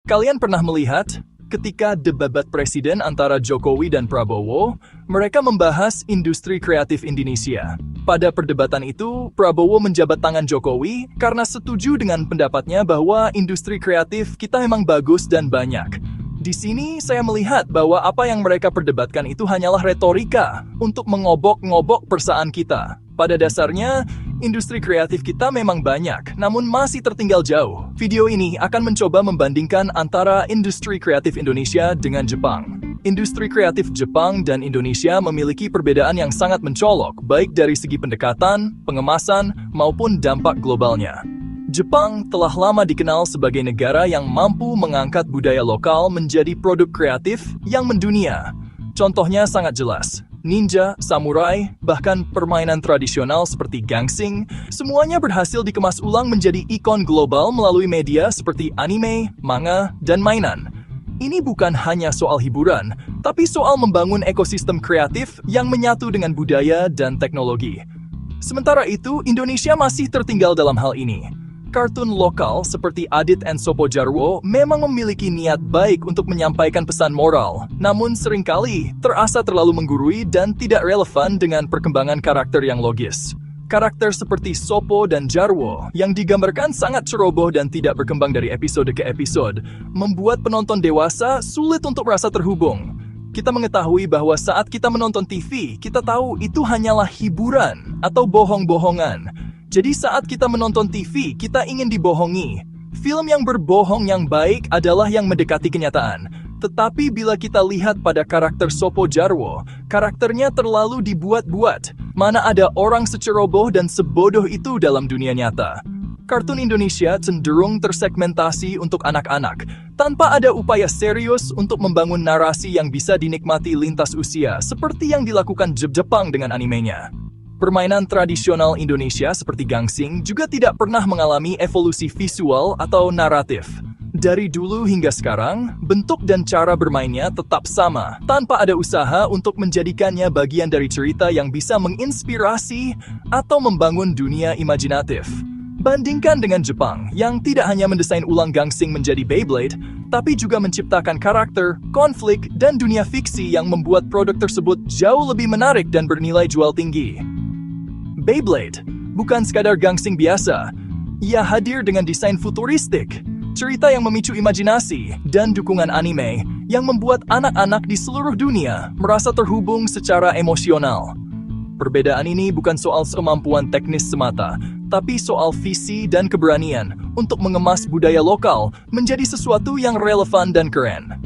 Kalian pernah melihat ketika debat presiden antara Jokowi dan Prabowo, mereka membahas industri kreatif Indonesia. Pada perdebatan itu, Prabowo menjabat tangan Jokowi karena setuju dengan pendapatnya bahwa industri kreatif kita memang bagus dan banyak. Di sini saya melihat bahwa apa yang mereka perdebatkan itu hanyalah retorika untuk mengobok-ngobok perusahaan kita. Pada dasarnya, industri kreatif kita memang banyak, namun masih tertinggal jauh. Video ini akan mencoba membandingkan antara industri kreatif Indonesia dengan Jepang. Industri kreatif Jepang dan Indonesia memiliki perbedaan yang sangat mencolok, baik dari segi pendekatan, pengemasan, maupun dampak globalnya. Jepang telah lama dikenal sebagai negara yang mampu mengangkat budaya lokal menjadi produk kreatif yang mendunia. Contohnya sangat jelas. Ninja, samurai, bahkan permainan tradisional seperti gangsing, semuanya berhasil dikemas ulang menjadi ikon global melalui media seperti anime, manga, dan mainan. Ini bukan hanya soal hiburan, tapi soal membangun ekosistem kreatif yang menyatu dengan budaya dan teknologi. Sementara itu, Indonesia masih tertinggal dalam hal ini. Kartun lokal seperti Adit and Sopo Jarwo memang memiliki niat baik untuk menyampaikan pesan moral, namun seringkali terasa terlalu menggurui dan tidak relevan dengan perkembangan karakter yang logis. Karakter seperti Sopo dan Jarwo yang digambarkan sangat ceroboh dan tidak berkembang dari episode ke episode, membuat penonton dewasa sulit untuk merasa terhubung. Kita mengetahui bahwa saat kita menonton TV, kita tahu itu hanyalah hiburan atau bohong-bohongan. Jadi saat kita menonton TV, kita ingin dibohongi. Film yang berbohong yang baik adalah yang mendekati kenyataan. Tetapi bila kita lihat pada karakter Sopo Jarwo, karakternya terlalu dibuat-buat. Mana ada orang seceroboh dan sebodoh itu dalam dunia nyata. Kartun Indonesia cenderung tersegmentasi untuk anak-anak, tanpa ada upaya serius untuk membangun narasi yang bisa dinikmati lintas usia, seperti yang dilakukan Jepang dengan animenya. Permainan tradisional Indonesia seperti gangsing juga tidak pernah mengalami evolusi visual atau naratif. Dari dulu hingga sekarang, bentuk dan cara bermainnya tetap sama, tanpa ada usaha untuk menjadikannya bagian dari cerita yang bisa menginspirasi atau membangun dunia imajinatif. Bandingkan dengan Jepang, yang tidak hanya mendesain ulang gangsing menjadi Beyblade, tapi juga menciptakan karakter, konflik, dan dunia fiksi yang membuat produk tersebut jauh lebih menarik dan bernilai jual tinggi. Beyblade bukan sekadar gangsing biasa. Ia hadir dengan desain futuristik, cerita yang memicu imajinasi, dan dukungan anime yang membuat anak-anak di seluruh dunia merasa terhubung secara emosional. Perbedaan ini bukan soal kemampuan teknis semata, tapi soal visi dan keberanian untuk mengemas budaya lokal menjadi sesuatu yang relevan dan keren.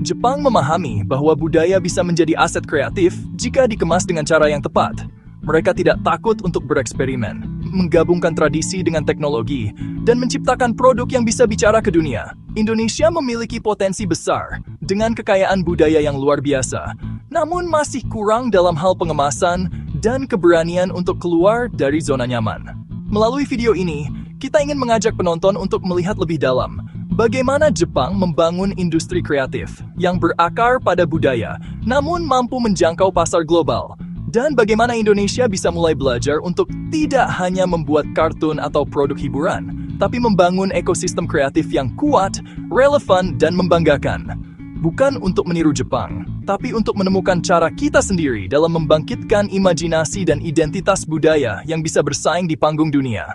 Jepang memahami bahwa budaya bisa menjadi aset kreatif jika dikemas dengan cara yang tepat. Mereka tidak takut untuk bereksperimen, menggabungkan tradisi dengan teknologi, dan menciptakan produk yang bisa bicara ke dunia. Indonesia memiliki potensi besar dengan kekayaan budaya yang luar biasa, namun masih kurang dalam hal pengemasan dan keberanian untuk keluar dari zona nyaman. Melalui video ini, kita ingin mengajak penonton untuk melihat lebih dalam bagaimana Jepang membangun industri kreatif yang berakar pada budaya, namun mampu menjangkau pasar global. Dan bagaimana Indonesia bisa mulai belajar untuk tidak hanya membuat kartun atau produk hiburan, tapi membangun ekosistem kreatif yang kuat, relevan, dan membanggakan. Bukan untuk meniru Jepang, tapi untuk menemukan cara kita sendiri dalam membangkitkan imajinasi dan identitas budaya yang bisa bersaing di panggung dunia.